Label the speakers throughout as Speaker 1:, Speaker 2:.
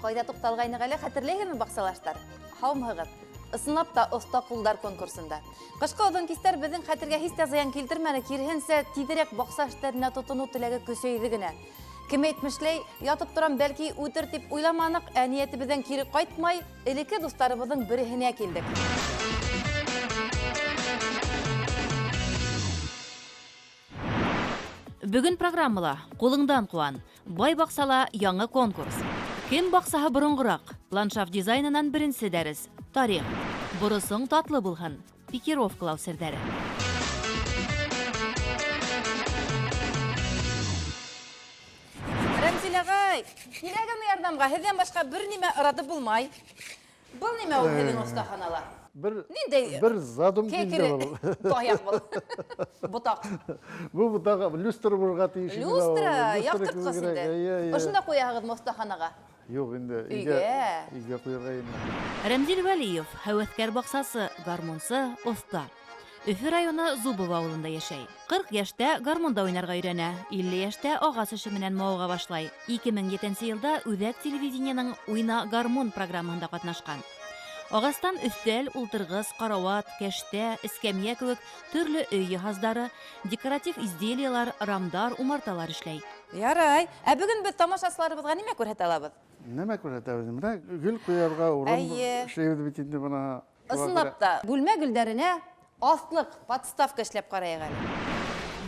Speaker 1: Кайда тукталгайны әле хәтерләйһезме баксалаштар? Һаумыгыз. Ысынлап та оста кулдар конкурсында. Кышкы оҙон кистәр безнең хәтергә һис тә зыян килтермәне, кирһенсә тиҙерәк баҡса эштәренә тотоноу теләге көсәйҙе генә. Кем әйтмешләй, ятып торам бәлки үтер тип уйламаныҡ, ә ниәтебеҙҙән кире ҡайтмай, элекке дуҫтарыбыҙҙың береһенә килдек.
Speaker 2: Бөгөн программала ҡулыңдан ҡуан, бай баҡсала яңы конкурс. Кем баҡсаһы боронғыраҡ? Ландшафт дизайнынан беренсе дәрес. Тарих. Боросоң татлы булһын. Пикировкалау серҙәре.
Speaker 1: Рәмзил ағай, киләгеҙме ярҙамға? Һеҙҙән башҡа бер нимә ыраты булмай. Был нимә ул һеҙҙең оҫтаханала?
Speaker 3: Бер задум килде был.
Speaker 1: Таяҡ был. Ботаҡ.
Speaker 3: Бу ботаҡ люстра булырға тейеш.
Speaker 1: Люстра, яҡтыртҡыс инде. Ошонда ҡуяһығыҙмы оҫтаханаға?
Speaker 3: Юҡ инде. Өйгә ҡуйырға инде.
Speaker 2: Рәмзил Вәлиев, һәүәҫкәр баҡсасы, гармунсы, оҫта. Өфө районы Зубова ауылында йәшәй. 40 йәштә гармунда уйнарға өйрәнә, 50 йәштә ағас эше менән мауға башлай. 2007 йылда Үҙәк телевидениеның «Уйна гармун» программаһында ҡатнашҡан. Ағастан өҫтәл, ултырғыс, ҡарауат, кәштә, эскәмйә кеүек төрлө өй йыһаздары, декоратив изделиялар, рамдар, умарталар эшләй.
Speaker 1: Ярай. Ә бөгөн беҙ тамашасыларыбыҙға нимә күрһәтә алабыҙ?
Speaker 3: Нәмә күрһәтәбеҙ? Менә гөл ҡуярға урын эшләйбеҙ бит инде бына.
Speaker 1: Ысынлап та, бүлмә гөлдәренә аҫлыҡ, подставка эшләп ҡарайыҡ әле.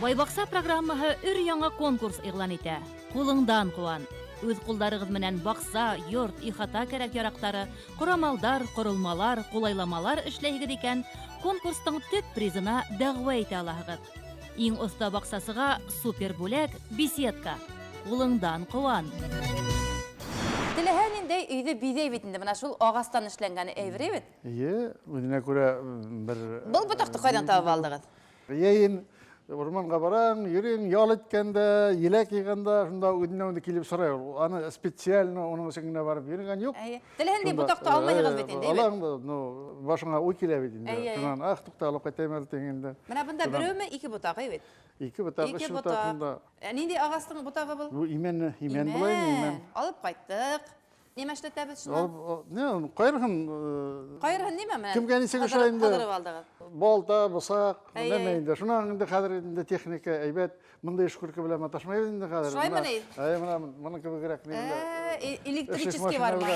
Speaker 2: Байбаҡса программаһы өр-яңы конкурс иғлан итә. Ҡулыңдан ҡыуан. Үҙ ҡулдарығыҙ менән баҡса, йорт, ихата кәрәк-яраҡтары, ҡорамалдар, ҡоролмалар, ҡулайламалар эшләйһегеҙ икән, конкурстың төп призына дәғүә итә алаһығыҙ. Иң оҫта баҡсасыға супер бүләк беседка. Ҡулыңдан ҡыуан.
Speaker 1: Теләһә ниндәй өйҙө биҙәй бит инде, бына шул ағастан эшләнгәне әйбере бит.
Speaker 3: Үҙенә күрә бер...
Speaker 1: Был ботаҡты ҡайҙан табып алдығыҙ?
Speaker 3: Йәйен урманға бараң, йөрөң, ял иткәндә, еләк йыйғанда, шунда үҙенә килеп сорай. Аны специально уның өсөнә барып йөрөгән юҡ.
Speaker 1: Теләһәндәй ботаҡты алмайһығыҙ бит инде.
Speaker 3: Алаң, башыңа уй килә бит инде. Шунан, туҡта, алып ҡайтайым әле тигәндә.
Speaker 1: Менә бында береүме, ике ботаҡ бит?
Speaker 3: Ике ботаҡ, өс ботаҡ.
Speaker 1: Ниндәй ағастың ботағы был?
Speaker 3: Имән булай, имән.
Speaker 1: Алып ҡайттыҡ. Нимә эшләтәбеҙ шунан?
Speaker 3: Ҡайырһын.
Speaker 1: Ҡайырһын нимә менән?
Speaker 3: Кемгә нисек эшләй инде?
Speaker 1: Ҡыҙырып алдығыҙ.
Speaker 3: Балта, бысаҡ, нәмә инде. Шунан инде хәҙер инде техника әйбәт. Мындай шкурка белән маташмайбыҙ инде хәҙер.
Speaker 1: Шулаймы ни?
Speaker 3: Моның кебегерәк.
Speaker 1: Электрический бармы?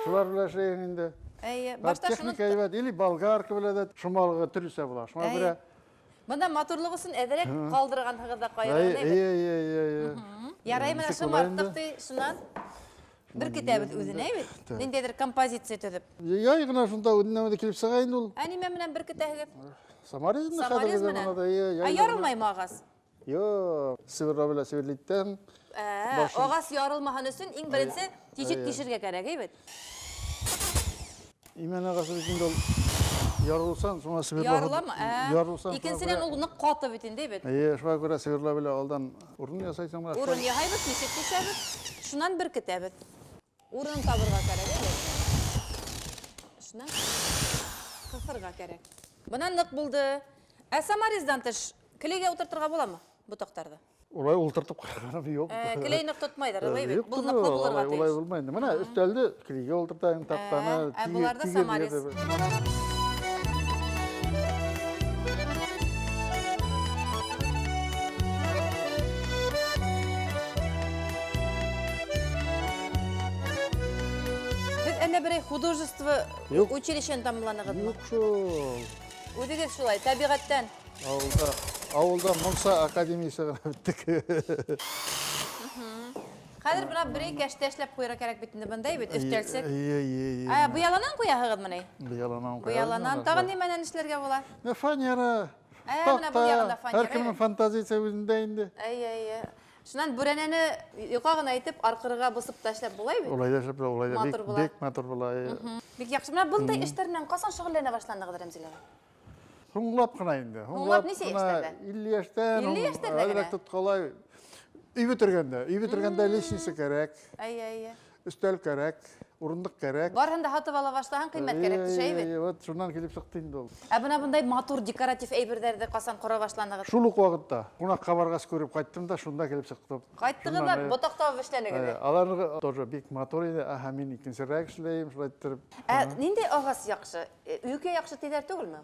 Speaker 3: Шулар белән эшләйһең инде.
Speaker 1: Башта шуны...
Speaker 3: Техника әйбәт. Или болгарка белән дә шомалығы төрөсә була. Шуңа күрә...
Speaker 1: Бында матурлыҡ өсөн әҙерәк ҡалдырғанһығыҙ да ҡайырған. Ярай, менә шымарттыҡ ти, шунан бер китәбеҙ үҙенә бит. Ниндәйҙер композиция төҙөп.
Speaker 3: Яй ғына шунда үҙенә килеп сыға инде ул.
Speaker 1: Ә нимә менән бер китәһегеҙ?
Speaker 3: Саморез
Speaker 1: менән? Ярылмаймы ағас?
Speaker 3: Юҡ, северлау белән северлиттән.
Speaker 1: Ағас ярылмаһын өсөн иң беренсе тишек тишергә кәрәк бит.
Speaker 3: Имән ағасы бит инде ул ярылсан, шуңа северлау.
Speaker 1: Ярыламы? Икенсенән ул ныҡ ҡаты бит инде бит.
Speaker 3: Шуға күрә северлау белән алдан урын ясайсың.
Speaker 1: Урын яһайбыҙ, тишек тишәбеҙ, шунан бер китәбеҙ. Урын табырға кәрәк бит. Шунан ҡыҫырға кәрәк. Бына ныҡ булды. Ә саморездан тыш келәйгә ултыртырға буламы ботаҡтарҙы?
Speaker 3: Улай ултыртып ҡарағаным юҡ.
Speaker 1: Келәй ныҡ тотмайҙыр, бит. Был ныҡлы булырға тейеш.
Speaker 3: Улай булмай. Менә өҫтәлде келәйгә ултыртаң, таҡтаны.
Speaker 1: Ә быларҙа саморез. Әллә берәй художество училищен тамамланығыҙмы?
Speaker 3: Юҡ шул.
Speaker 1: Үҙегеҙ шулай, тәбиғәттән.
Speaker 3: Ауылда Монса академиясы ғына биттек.
Speaker 1: Хәҙер бына берәй кәштә эшләп ҡуйырға кәрәк бит инде бындай бит, өҫтәлсек. Быяланан ҡуяһығыҙмы ни?
Speaker 3: Быяланан.
Speaker 1: Быяланан. Тағы нимәнән эшләргә була?
Speaker 3: Фанера.
Speaker 1: Менә был яғында фанера.
Speaker 3: Һәр кемнең фантазиясы үзендә инде.
Speaker 1: Шунан бүрәнәне йоҡа ғына итеп, арҡырыға бысып та эшләп булай бит?
Speaker 3: Улай да эшләп була, улай да. Бик матур була.
Speaker 1: Бик яҡшы. Менә бындай эштәр менән ҡасан шөғөлләнә башланығыҙ, Рәмзил ағай?
Speaker 3: Һуңлап ҡына инде.
Speaker 1: Һуңлап нисә эштәрҙә?
Speaker 3: 50 йәштән.
Speaker 1: 50 йәштәрҙә генә?
Speaker 3: Тоткалай. Өй бөтөргәндә. Өй бөтөргәндә лестница кәрәк. Өстәл кәрәк. урындык керек.
Speaker 1: Барһын да һатып ала башлаһаң, ҡиммәт кәрәк төшәй бит.
Speaker 3: Вот шуннан килеп сыҡты инде ул.
Speaker 1: Ә бына бындай матур декоратив әйберҙәрҙе ҡасан ҡора башланыгыҙ?
Speaker 3: Шул ук ваҡытта ҡунаҡҡа барғас күреп ҡайттым да шунда килеп сыҡтым.
Speaker 1: Ҡайттығыҙ да ботаҡта эшләнегеҙ.
Speaker 3: Алар тоже бик матур иде. Аһа, мин икенсерәк эшләйем, шулай иттереп.
Speaker 1: Ниндәй ағас яҡшы? Өйкә яҡшы тиҙәр түгелме?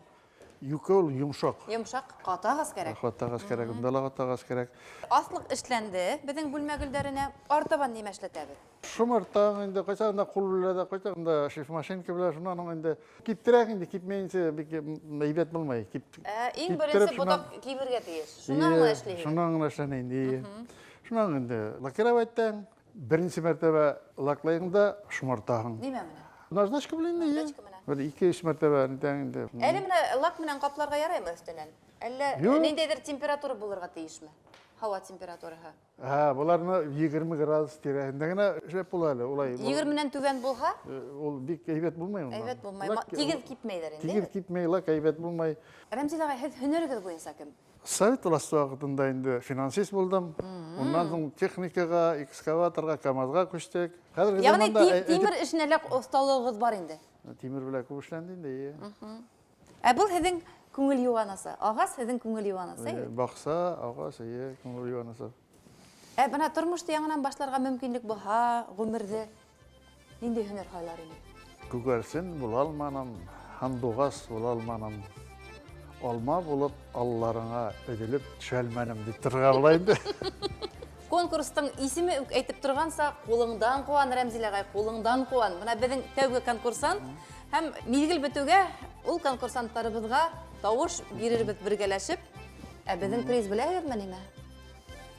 Speaker 3: Юкә ул йомшаҡ.
Speaker 1: Йомшаҡ, ҡаты ағас кәрәк.
Speaker 3: Хатагас кәрәк, унда ла хатагас кәрәк.
Speaker 1: Аслыҡ эшләнде, беҙҙең бүлмә гөлдәренә. Артабан нимә эшләтәбеҙ?
Speaker 3: Шумартаң инде ҡайсағында ҡул белә, ҡайсағында шифмашинка белә, шунан инде киптерәк инде, кипмәйенсә бик әйбәт булмай.
Speaker 1: Иң беренсе ботаҡ кибергә тейеш. Шунан ғына эшләйһең.
Speaker 3: Шунан ғына эшләнә инде. Шунан инде лакировать-тәң беренсе мәртәбә лаклайың да шумартаһың.
Speaker 1: Нимә менән?
Speaker 3: Наждачка белән инде.
Speaker 1: Наждачка менән.
Speaker 3: Бер 2-3 мәртәбә инде.
Speaker 1: Әле менә лак менән ҡапларға яраймы өҫтөнән? Әллә
Speaker 3: Юк.
Speaker 1: ниндәйҙер температура булырға тейешме? Һауа температураһы.
Speaker 3: Буларны 20 градус тирәһендә генә эшләп була әле. Улай.
Speaker 1: 20-нән түбән булһа,
Speaker 3: Ул бик әйбәт булмай ул.
Speaker 1: әйбәт булмай. Тигеҙ кипмәйҙәр инде.
Speaker 3: Тигеҙ кипмәй, лак әйбәт булмай.
Speaker 1: Рәмзил ағай, һеҙ һөнәрегеҙ буйынса кем?
Speaker 3: Совет власты ваҡытында инде финансист булдым. Ундан соң техникаға, экскаваторға, КАМАЗға күстек. Хәҙерге
Speaker 1: Яғни
Speaker 3: заманда
Speaker 1: тимер эшенә лә оҫталығығыҙ бар инде.
Speaker 3: тимер белән күп эшләнде инде.
Speaker 1: Ә был һеҙҙең күңел йыуанысы. Ағас һеҙҙең күңел йыуанысы.
Speaker 3: Баҡса, ағас, күңел йыуанысы.
Speaker 1: Ә бына тормошто яңынан башларға мөмкинлек булһа, ғүмерҙе ниндәй һөнәр һайлар ине?
Speaker 3: Күгәрсен була алманым, һандуғас була алманым. Алма булып, алларыңа өҙөлөп төшәлмәнем дип торға була инде.
Speaker 1: Конкурстың исеме үк әйтеп торғанса, ҡулыңдан ҡыуан, Рәмзил ағай, ҡулыңдан ҡыуан. Бына беҙҙең тәүге конкурсант һәм миҙгел бөтөүгә ул конкурсанттарыбыҙға тауыш бирербеҙ бергәләшеп. Ә беҙҙең приз беләһегеҙме нимә?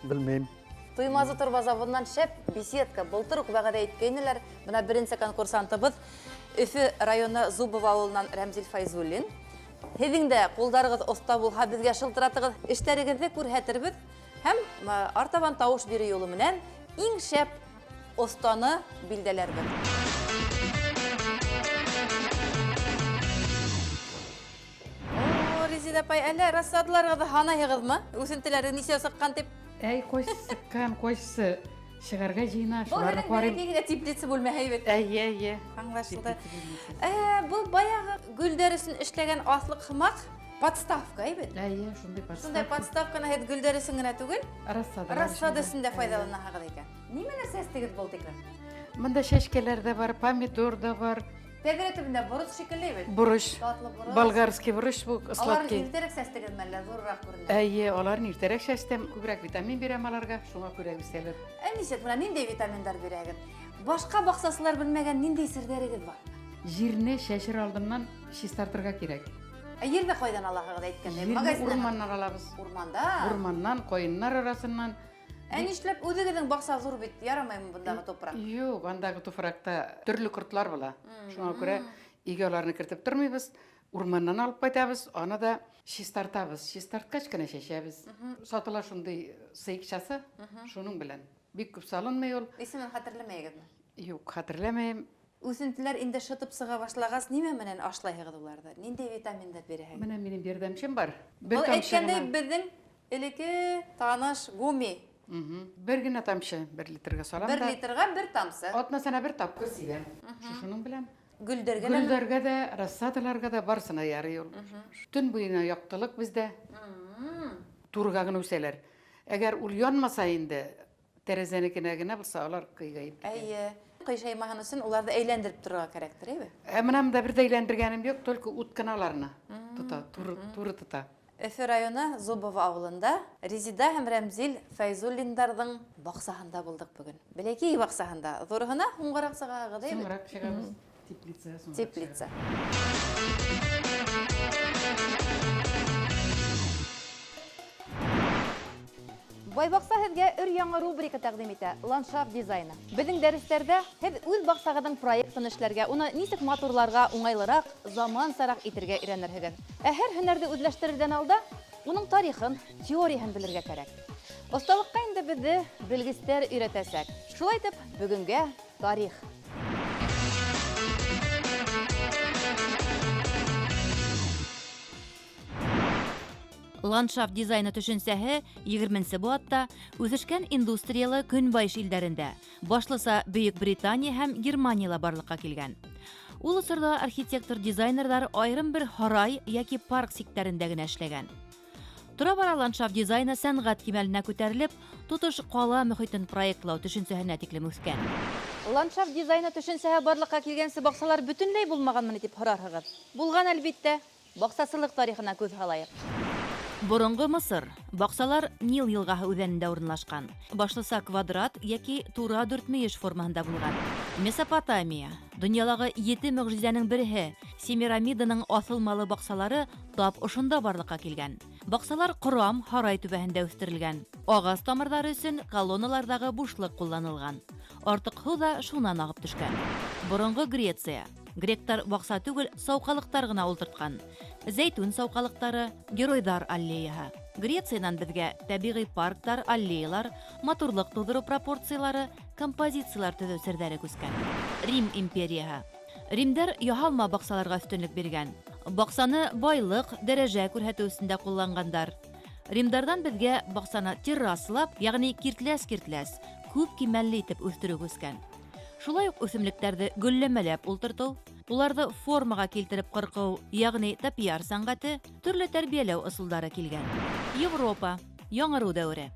Speaker 3: Белмәйем.
Speaker 1: Туймазы торба заводынан шәп беседка былтыр ук вәғәҙә иткәйнеләр. Бына беренсе конкурсантыбыҙ Өфө районы Зубов ауылынан Рәмзил Файзуллин. Һеҙҙең дә ҡулдарығыҙ оҫта булһа, беҙгә шылтыратығыҙ, эштәрегеҙҙе күрһәтербеҙ һәм артабан тауыш биреү юлы менән иң шәп оҫтаны билдәләрбеҙ. Резида апай, әллә рассадаларығыҙҙы һанайһығыҙмы? Үҫентеләре нисә сыҡҡан тип?
Speaker 4: Әй, койсы сыҡҡан, койсы шығарға жиына,
Speaker 1: Бұл
Speaker 4: шуларны
Speaker 1: һеҙҙең
Speaker 4: ҡарайым.
Speaker 1: бәләкәй теплица бүлмәһе бит.
Speaker 4: Әйе.
Speaker 1: Аңлашылды. Был баяғы гөлдәр өсөн эшләгән аҫлыҡ һымаҡ подставка бит.
Speaker 4: Әйе, шундай
Speaker 1: Шундай подставканы һеҙ гөлдәр өсөн генә түгел, рассад өсөн дә файҙаланаһығыҙ икән. Нимәне сәстегеҙ был тиклем?
Speaker 4: Мында шәшкәләр дә бар, помидор да бар,
Speaker 1: Тәҙрә төбөндә борос шикелле бит.
Speaker 4: бурыш,
Speaker 1: Татлы борос.
Speaker 4: болгарский бурыш бу,
Speaker 1: Аларын
Speaker 4: сладкий.
Speaker 1: иртәрәк сәстегеҙ мәллә ҙурыраҡ күренә.
Speaker 4: Әйе, аларны иртәрәк шәстем, күберәк витамин бирәм аларга, шуңа күрә үсәлер.
Speaker 1: Нисек, менә ниндәй витаминдар бирәгеҙ? Башҡа баҡсасылар белмәгән ниндәй серҙәрегеҙ бар?
Speaker 4: Җирне шәшер алдыннан шистартырга кирәк.
Speaker 1: Ерҙе ҡайҙан алаһығыҙ әйткәндәй?
Speaker 4: Җирне
Speaker 1: Магазиндан?
Speaker 4: урманнан алабыз.
Speaker 1: Урманда?
Speaker 4: Урманнан, ҡайыннар арасынан.
Speaker 1: Нишләп үҙегеҙҙең баҡса ҙур бит, ярамаймы бындағы тупраҡ?
Speaker 4: Юк, андагы туфракта төрлө ҡортлар була. Шуңа күрә өйгә аларны кертеп тормыйбыз. Урманнан алып ҡайтабыз, аны да шистартабыз. Шистарткач кенә шәшәбез. Сатыла шундай сыйыҡчасы, шуның белән. Бик күп салынмай ул.
Speaker 1: Исемен хәтерләмәйегеҙме?
Speaker 4: Юк, хәтерләмәйем.
Speaker 1: Үҫентеләр инде шытып сыға башлағас, нимә менән ашлайһығыҙ уларҙы? Ниндәй витаминдар бирәһегеҙ?
Speaker 4: Менә минең ярҙамчым бар.
Speaker 1: Был
Speaker 4: тамсы
Speaker 1: әйткәндәй
Speaker 4: гына.
Speaker 1: беҙҙең элекке таныш гуми.
Speaker 4: Бер генә тамсы, 1 литрга салам
Speaker 1: 1
Speaker 4: да.
Speaker 1: литрға 1 тамсы.
Speaker 4: Атнасына 1 тапкыр сибәм. Шуның белән.
Speaker 1: Гөлдәргә
Speaker 4: Гөлдәргә дә, рассадаларга да барсына ярый ул. Төн буена яктылык бездә. Турга гына үсәләр. Әгәр ул янмаса инде, тәрәзәнекенә генә булса, алар кыйгайып.
Speaker 1: Әйе. Ҡыйшаймаһын өсөн уларҙы әйләндереп торырға кәрәктер, әйбе?
Speaker 4: Менәм да бер дә әйләндергәнем юк, только ут каналарны тота, туры тота.
Speaker 1: Өфө районы Зубов ауылында Резида һәм Рәмзил Фәйзуллиндарҙың баҡсаһында булдык бөгөн. Бәләкәй баҡсаһында. Ҙурыһына һуңғараҡ сығаһығыҙ, әйбе?
Speaker 4: Соңрак чыгабыз. Теплица.
Speaker 1: Теплица. Байбаҡса һеҙгә өр-яңы рубрика тәҡдим итә — ландшафт дизайны. Беҙҙең дәрестәрҙә һеҙ үҙ баҡсағыҙҙың проектын эшләргә, уны нисек матурларға, уңайлыраҡ, замансараҡ итергә өйрәнерһегеҙ. Ә һәр һөнәрҙе үҙләштерерҙән алда уның тарихын, теорияһын белергә кәрәк. Оҫталыҡҡа инде беҙҙе белгестәр өйрәтәсәк. Шулай итеп, бөгөнгә тарих.
Speaker 2: Ландшафт дизайны төшенсәһе 20-нче буатта үсешкән индустриялы көнбайыш илдәрендә, башлыса Бөек Британия һәм Германияла барлыкка килгән. Ул осорда архитектор-дизайнерлар айрым бер һарай яки парк сикторында гына эшләгән. Тора-бара ландшафт дизайны сәнгать кимәленә күтәрелеп, тотыш кала мөхитен проектлау төшенсәһенә тиклем үскән.
Speaker 1: Ландшафт дизайны төшенсәһе барлыкка килгәнсе баксалар бөтенләй булмаганмы дип һорарһығыз. Булган әлбиттә. Баксасылык тарихына күз һалайык.
Speaker 2: Борынгы Мысыр. Баксалар Нил елгаһы үҙәнендә урынлашкан. Башлыса квадрат яки тура дүртмөйеш формаһында булган. Месопотамия. Дөньядагы 7 мөгъҗизәнең береһе, Семирамиданың асылмалы баксалары тап ошонда барлыкка килгән. Баксалар Корам һарай түбәһендә үстерелгән. Агас тамырлары өчен колонналардагы бушлык кулланылган. Артык һу да шуннан агып төшкән. Борынгы Греция. Гректар бакса түгел, саукалыктар гына ултырткан. Зәйтүн саукалыктары, геройдар аллеяһы. Грециянан безгә табигый парктар, аллеялар, матурлык тудыру пропорциялары, композициялар төзү серләре күскән. Рим империяһы. Римдәр яһалма баксаларга өстөнлек биргән. Баксаны байлык, дәрәҗә күрһәтү өстендә куллангандар. Римдардан безгә баксаны террасалап, ягъни киртләс, күп кимәлле итеп үстерү күскән. Шулай ук үсемлекләрде гөлләмәләп ултырту, уларны формага килтереп кыркау, ягъни топиар сәнгате, төрле тәрбияләү ысулдары килгән. Европа, яңару дәвре.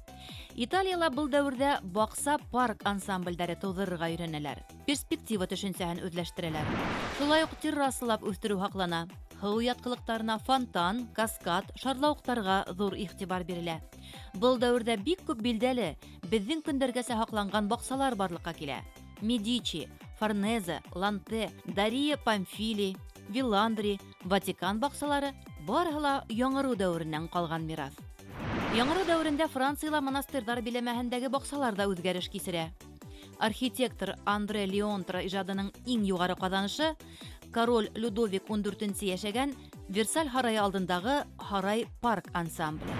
Speaker 2: Италияла был дәврдә бакса парк ансамбльдәре тудырырга өйрәнәләр. Перспектива төшенсәһен үзләштерәләр. Шулай ук террасалап үстерү хаклана. Һыу яткылыктарына фонтан, каскад, шарлавыктарга зур игътибар бирелә. Был дәврдә бик күп билдәле, безнең көндәргәсә хакланган баксалар барлыкка килә. Медичи, Форнезе, Ланте, Дария Памфили, Виландри, Ватикан баксалары барыһы ла яңару дәвреннән калган мирас. Яңару дәврендә Францияла монастырьлар биләмәһендәге баксалар да үзгәреш кисерә. Архитектор Андре Леонтра ижадының иң югары казанышы король Людовик 14-нче яшәгән Версаль һарае алдындагы һарай парк ансамбле.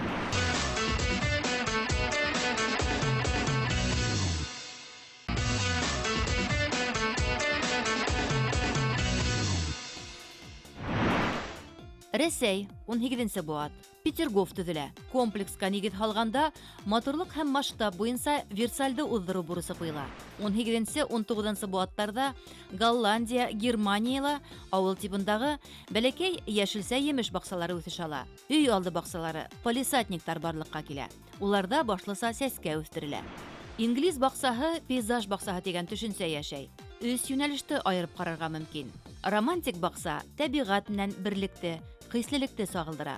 Speaker 2: Рәсәй 18-нче буат. Петергоф төзелә. Комплекска нигез һалганда моторлык һәм масштаб буенча Версальдә уздыру бурысы куела. 18-19 буаттарда Голландия, Германияла авыл типындагы бәләкәй яшелсә емеш баксалары үсеш ала. Өй алды баксалары, палисадниктар барлыкка килә. Уларда башлыса сәскә үстерелә. Инглиз баксаһы, пейзаж баксаһы дигән төшенсә яшәй. Үз юнәлеште аерып карарга мөмкин. Романтик бакса табигать белән берлекте, хислелекте сагылдыра.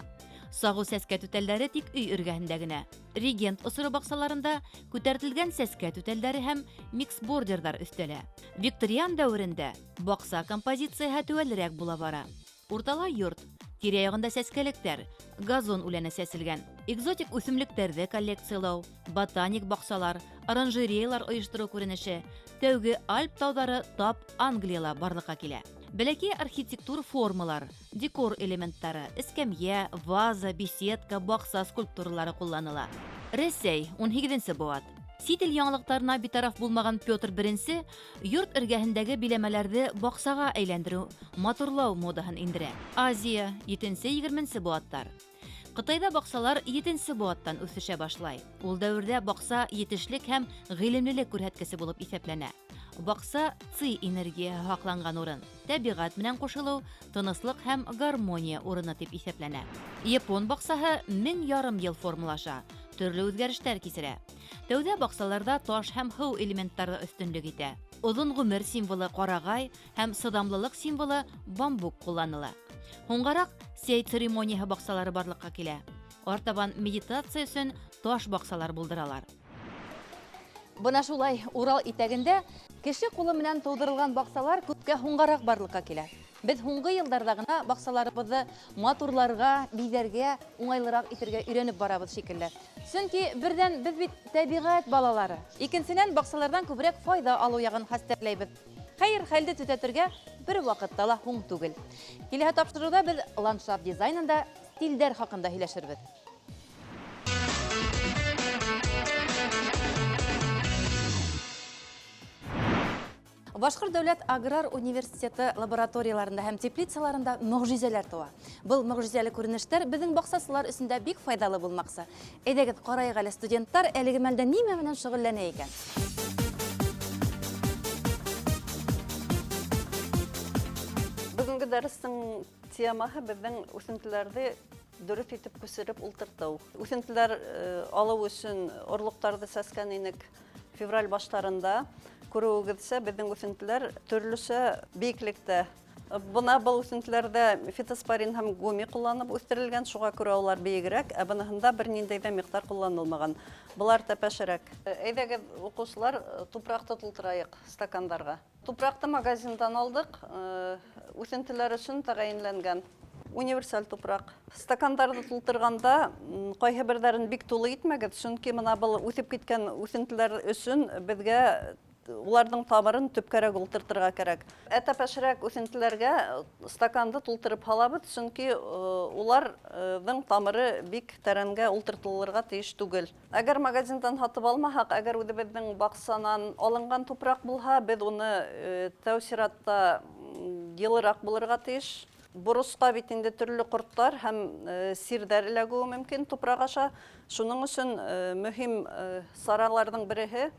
Speaker 2: Сагу сәскә түтәлләре тик өй эргәһендә генә. Регент осыры баксаларында күтәртелгән сәскә түтәлләре һәм микс-бордерлар өстәлә. Викториан дәврендә бакса композицияһы түвәлрәк була бара. Уртала йорт, тирә-ягында сәскәлектәр, газон үләне сәселгән, экзотик үсемлекләрне коллекциялау, ботаник баксалар, оранжереялар оештыру күренеше, тәүге Альп тауҙары тап Англияла барлыкка килә. Бәләкәй архитектур формалар, декор элементтары, эскәмйә, ваза, беседка, бакса скульптуралары кулланыла. Рәсәй 18-нче буат. Сит ил яңалыктарына битараф булмаган Петр I йорт эргәһендәге биләмәләрне баксага әйләндерү, матурлау модаһын индерә. Азия 7-20 буаттар. Кытайда баксалар 7-нче буаттан үсешә башлай. Ул дәврдә бакса етешлек һәм гыйлемлелек күрһәткесе булып исәпләнә. Бакса ци энергия хакланган урын. Табигать белән кушылу, тыныслык һәм гармония урыны дип исәпләнә. Япон баксаһы 1000 ел формалаша, төрле үзгәрештәр кисерә. Тәүдә баксаларда таш һәм һыу элементтары өстенлек итә. Озын гомер символы карагай һәм сыдамлылык символы бамбук кулланыла. Һуңгарак сәй церемонияһы баксалары барлыкка килә. Артабан медитация өчен таш баксалар булдыралар.
Speaker 1: Бына шулай Урал итәгендә кеше кулы менән тудырылган баксалар күпкә һуңгарак барлыкка килә. Без һуңгы елларда гына баксаларыбызны матурларга, бизәргә, уңайлырак итәргә өйрәнеп барабыз шикелле. Чөнки бердән без бит табигать балалары, икенчедән баксалардан күбрәк файда алу ягын хәстәрләйбез. Хәер, хәлде төзәтергә бер вакытта ла һуң түгел. Киләһе тапшыруда без ландшафт дизайнында стильдәр хакында һөйләшербез. Башкорт дәүләт аграр университеты лабораторияларында һәм теплицаларында мөгъҗизәләр туа. Был мөгъҗизәле күренештәр безнең баксасылар өсендә бик файдалы булмакчы. Әйдәгез карайык әле студентлар әлеге мәлдә нимә белән шөгыльләнә икән.
Speaker 5: Бүгінгі дәрістің темаһы біздің үсентілерді дөрес итеп күсереп ултырту. Үсентілер алу өчен орлыктарды сәскән инек февраль баштарында. Күрүегезсә, безнең үсентілер төрлесе биеклектә. Бына бұл үсентілердә фитоспорин һәм гуми кулланып үстерелгән, шуңа күрә алар биегрәк, ә быныһында берниндәй дә миктар кулланылмаган. Булар тәпәшәрәк. Әйдәгез, укучылар, тупракты тултырайык стакандарга. Тупракты магазиндан алдык, үсентілер өчен тәгаенләнгән. Универсаль тупрак. Стакандарды тултырганда кайһы бердәрен бик тулы итмәгез, чөнки мына бұл үсеп киткән үсентілер өчен безгә уларның тамырын төпкәрәк ултыртырга кирәк. Тәпәшәрәк үсентеләргә стаканды тултырып һалабыз, чөнки уларның тамыры бик тәрәнгә ултыртылырга тиеш түгел. Әгәр магазиндан һатып алмаһак, әгәр үзебезнең баксанан алынган тупрак булһа, без уны тәүсиратта йылырак булырга тиеш. Бурыска бит инде төрле кортлар һәм сирдәр эләгүе мөмкин тупрак аша. Шуның өчен мөһим сараларның береһе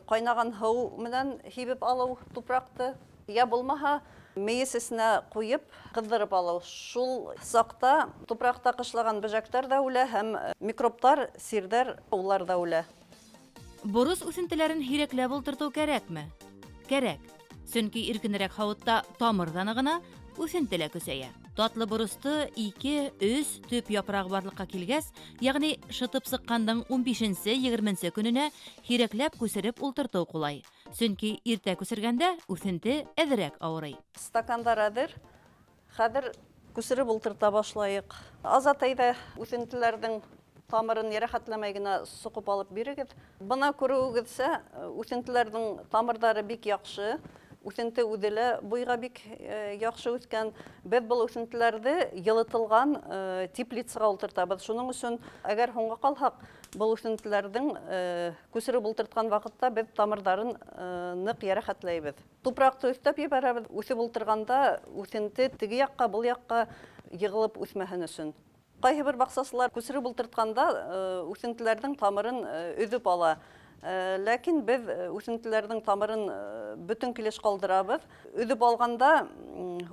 Speaker 5: кайнаган һыу менән һибеп алу тупракты. Я булмаһа, мейесенә куеп, кыздырып алу. Шул сакта тупракта кышлаган бөҗәктәр дә үлә һәм микроблар, сирдәр улар да үлә.
Speaker 2: Борыс үсентеләрен һирәкләп ултырту кәрәкме? Кәрәк. Чөнки иркенрәк һавытта тамырдан гына үсентелә көсәя. Татлы борысты 2-3 төп япрак барлыкка килгәс, ягъни шытып сыккандың 15-20 көненә һирәкләп күсереп ултырту кулай. Чөнки иртә күсергәндә үсенте әҙерәк авырый.
Speaker 5: Стакандар әҙер. Хәҙер күсереп ултырта башлайык. Азат әйҙә үсентеләрҙең тамырын ярәхәтләмәй генә соҡоп алып бирегеҙ. Бына күреүегеҙсә, үсентеләрҙең тамырҙары бик яҡшы. Үсенте үҙелә буйға бик яҡшы үҫкән. Беҙ был үсентеләрҙе йылытылған теплицаға ултыртабыҙ. Шуның өсөн, әгәр һуңға ҡалһаҡ, был үсентеләрҙең күсереп ултыртҡан ваҡытта беҙ тамырҙарын ныҡ йәрәхәтләйбеҙ. Тупраҡты өҫтәп ебәрәбеҙ. Үҫеп ултырғанда үсенте теге яҡҡа, был яҡҡа йығылып үҫмәһен өсөн. Ҡайһы бер баҡсасылар күсереп ултыртҡанда үсентеләрҙең тамырын өҙөп ала. Ләкин без үсентеләрнең тамырын бөтөн килеш ҡалдырабыҙ. Өҙөп алғанда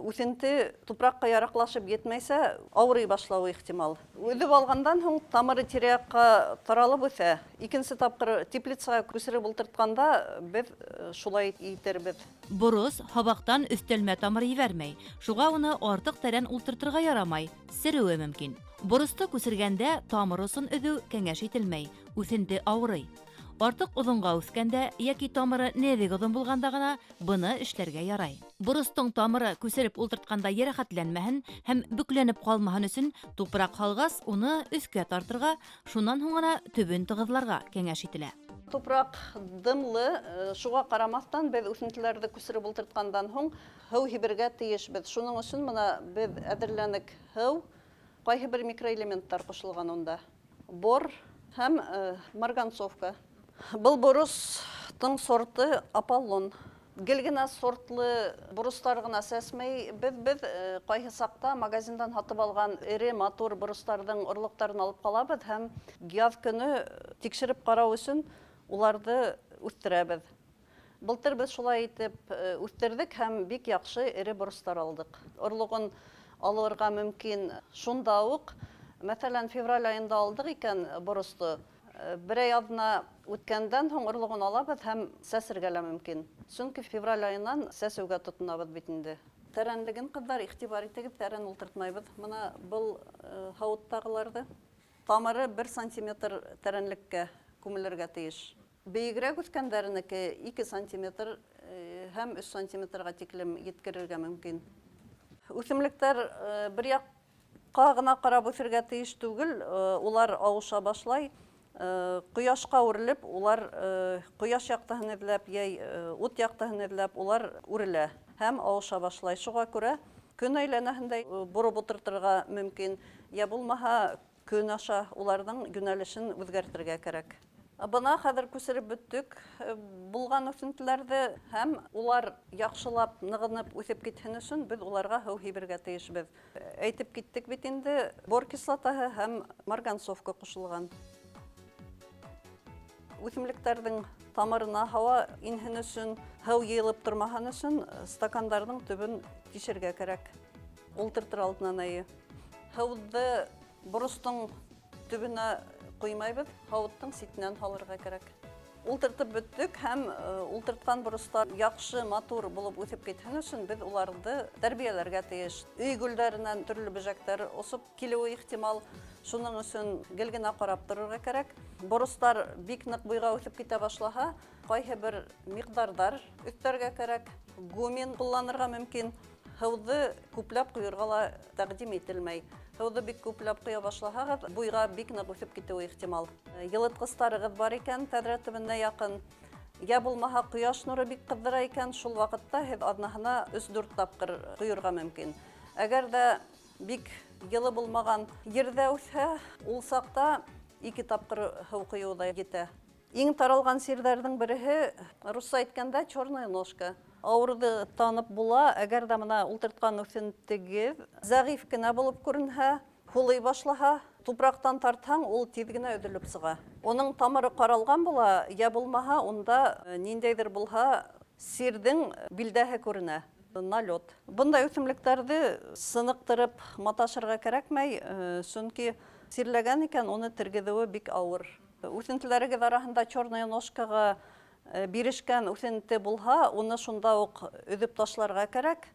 Speaker 5: үсенте тупраҡҡа яраҡлашып етмәйсә, ауырый башлауы ихтимал. Өҙөп алғандан һуң тамыры тирә-яҡҡа таралып үҫә. Икенсе тапҡыр теплицаға күсереп ултыртҡанда без шулай итербеҙ.
Speaker 2: Борос һабаҡтан өҫтәлмә тамыр ебәрмәй. Шуға уны артыҡ тәрән ултыртырға ярамай, сереүе мөмкин. Боросты күсергәндә тамыр осон өҙөү кәңәш ителмәй, үҫенте ауырый. Артык оҙонға үҫкәндә яки тамыры нәҙик оҙон булғанда ғына быны эшләргә ярай. Боростың тамыры күсереп ултыртҡанда йәрәхәтләнмәһен һәм бөкләнеп ҡалмаһын өсөн тупраҡ һалғас, уны өҫкә тартырға, шунан һуң ғына төбөн тығыҙларға кәңәш ителә.
Speaker 5: Тупраҡ дымлы, шуға ҡарамаҫтан беҙ үҫентеләрҙе күсереп ултыртҡандан һуң һыу һибергә тейешбеҙ. Шуның өсөн бына беҙ әҙерләнек һыу, ҡайһы бер микроэлементтар ҡушылған унда. Бор һәм марганцовка. Был боростың сорты Аполлон. Гел генә сортлы боростар ғына сәсмәй, беҙ ҡайһы саҡта магазиндан һатып алған эре матур боростарҙың орлоҡтарын алып ҡалабыҙ һәм яҙ көнө тикшереп ҡарау өсөн уларҙы үҫтерәбеҙ. Былтыр беҙ шулай итеп үҫтерҙек һәм бик яҡшы эре боростар алдыҡ. Орлоғын алырға мөмкин шунда уҡ. Мәҫәлән, февраль айында алдыҡ икән боросто. Бер ай аҙна үткәндән һуң орлоғын алабыҙ һәм сәсергә лә мөмкин. Сөнки февраль айынан сәсеүгә тотонабыҙ бит инде. Тәрәнлеген ҡыҙҙар иғтибар итегеҙ, тәрән ултыртмайбыҙ. Мына был һауыттағыларҙы. Тамыры 1 сантиметр тәрәнлеккә күмелергә тейеш. Бейегерәк үҫкәндәренеке 2 сантиметр һәм 3 сантиметрға тиклем еткерергә мөмкин. Үҫемлектәр бер яҡҡа ғына ҡарап үҫергә тейеш түгел, улар ауыша башлай. Ҡояшҡа үрелеп, улар ҡояш яҡтыһын эҙләп, йәй ут яҡтыһын эҙләп, улар үрелә һәм ауыша башлай. Шуға күрә көн әйләнәһендә бороп ултыртырға мөмкин. Я булмаһа, көн аша уларҙың йүнәлешен үҙгәртергә кәрәк. Бына хәзер күсереп бөттек. Булган үсентеләрдә һәм улар яхшылап, ныгынып үсеп китһен өчен без уларга һәү һибергә тиешбез. Әйтеп киттек бит инде, бор кислотаһы һәм марганцовка кушылган. Үсемлекләрнең тамырына һава инһен өчен, һәү йыелып тормаһын өчен стакандарның төбен тишергә кирәк. Ултыртыр алдынан әйе. Һәүдә борыстың төбенә куймайбыз, һавыттың ситенән халырга кирәк. Ултыртып бөттек һәм ултырткан борыстар яхшы, матур булып үсеп китһен өчен без уларны тәрбияләргә тиеш. Өй гүлләреннән төрле бөҗәктәр осып килүе ихтимал. Шуның өчен гел генә карап торырга кирәк. Борыстар бик нык буйга үсеп китә башлаһа, кайһы бер микъдардар өстәргә кирәк. Гумин кулланырга мөмкин. Һәүдә күпләп куярга ла тәкъдим ителмәй. Һәүдә бик күпләп куя башлаһагыз, буйга бик нык үсеп китүе ихтимал. Йылыткычларыгыз бар икән, тәҙрә төбенә якын. Я булмаһа кояш нуры бик кыздыра икән, шул вакытта һеҙ аднаһына 3-4 тапкыр куярга мөмкин. Әгәр дә бик йылы булмаган ердә үсһә, ул сакта 2 тапкыр һыу куюда җитә. Иң таралган сирҙәрҙең береһе, русса әйткәндә, черная ножка. Ауырды танып була, әгәр дә мына ултырткан үсентегеҙ зәғиф кенә булып күренһә, һулый башлаһа, тупрактан тартһаң, ул тиҙ генә өҙөлөп сыға. Уның тамыры ҡаралған була, я булмаһа, унда ниндәйҙер булһа, сирҙең билдәһе күренә. Налет. Бындай үсемлектәрҙе сыныҡтырып маташырға кәрәкмәй, сөнки сирләгән икән, уны тергеҙеүе бик ауыр. Үсентеләрегеҙ араһында черная ножкаға бирешкән үсенте булһа, уны шунда уҡ өҙөп ташларға кәрәк,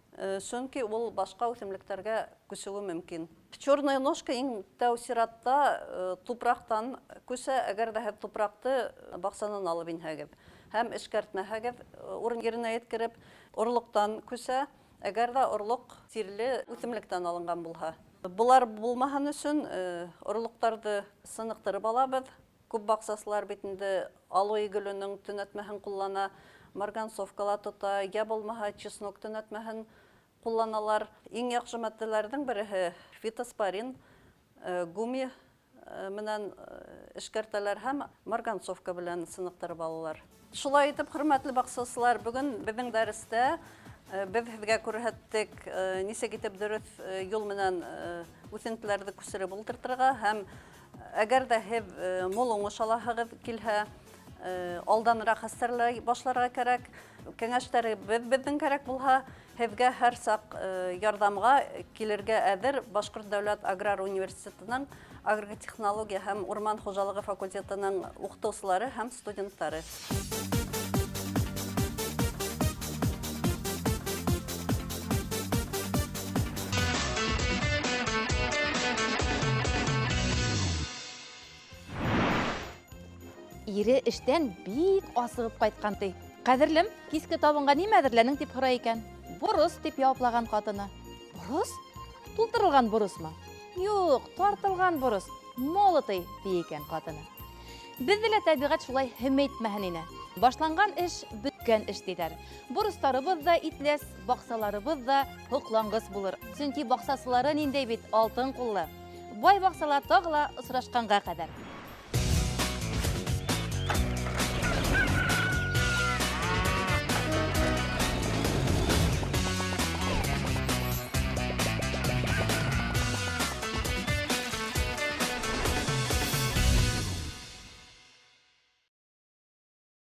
Speaker 5: сөнки ул башҡа үсемлектәргә күсеүе мөмкин. Черная ножка иң тәү сиратта тупрактан күсә, әгәр дә һеҙ тупраҡты баҡсанан алып инһәгеҙ. Һәм эшкәртмәһәгеҙ, урын еренә еткереп, орлоҡтан күсә, әгәр дә орлоҡ сирле үсемлектән алынған булһа. Булар булмаһын өсөн орлоҡтарҙы сыныҡтырып алабыҙ. Күп баҡсасылар бит инде алоэ гөлөнөң төнәтмәһен ҡуллана, марганцовкала тота, я булмаһа чеснок төнәтмәһен ҡулланалар. Иң яҡшы матдәләрҙең береһе фитоспорин, гуми менән эшкәртәләр һәм марганцовка белән сыныҡтырып алалар. Шулай итеп, хөрмәтле баҡсасылар, бөгөн беҙҙең дәрестә беҙ һеҙгә күрһәттек нисек итеп дөрөҫ юл менән үҫентеләрҙе күсереп ултыртырға һәм әгәр дә һеҙ мул уңыш алаһығыҙ килһә, алданыраҡ хәстәрләй башларға кәрәк. Кәңәштәребеҙ беҙҙең кәрәк булһа, һеҙгә һәр саҡ ярҙамға килергә әҙер Башҡорт дәүләт аграр университетының агротехнология һәм урман хужалығы факультетының уҡытыусылары һәм студенттары.
Speaker 1: Ире эштән бик асығып ҡайтҡан ти. Ҡәҙерлем, киске табынға нимә әҙерләнең тип һорай икән. Борос тип яуаплаған ҡатыны. Борос? Тултырылған боросмы? Юҡ, тартылған борос. Молотый, ти икән ҡатыны. Беҙҙе лә тәбиғәт шулай һемәйтмәһен ине. Башланған эш бөткән эш тиҙәр. Боростарыбыҙ да итләс, баҡсаларыбыҙ да һоҡланғыс булыр. Сөнки баҡсасылары ниндәй бит алтын ҡуллы. Бай баҡсала тағы ла осрашҡанға ҡәҙәр.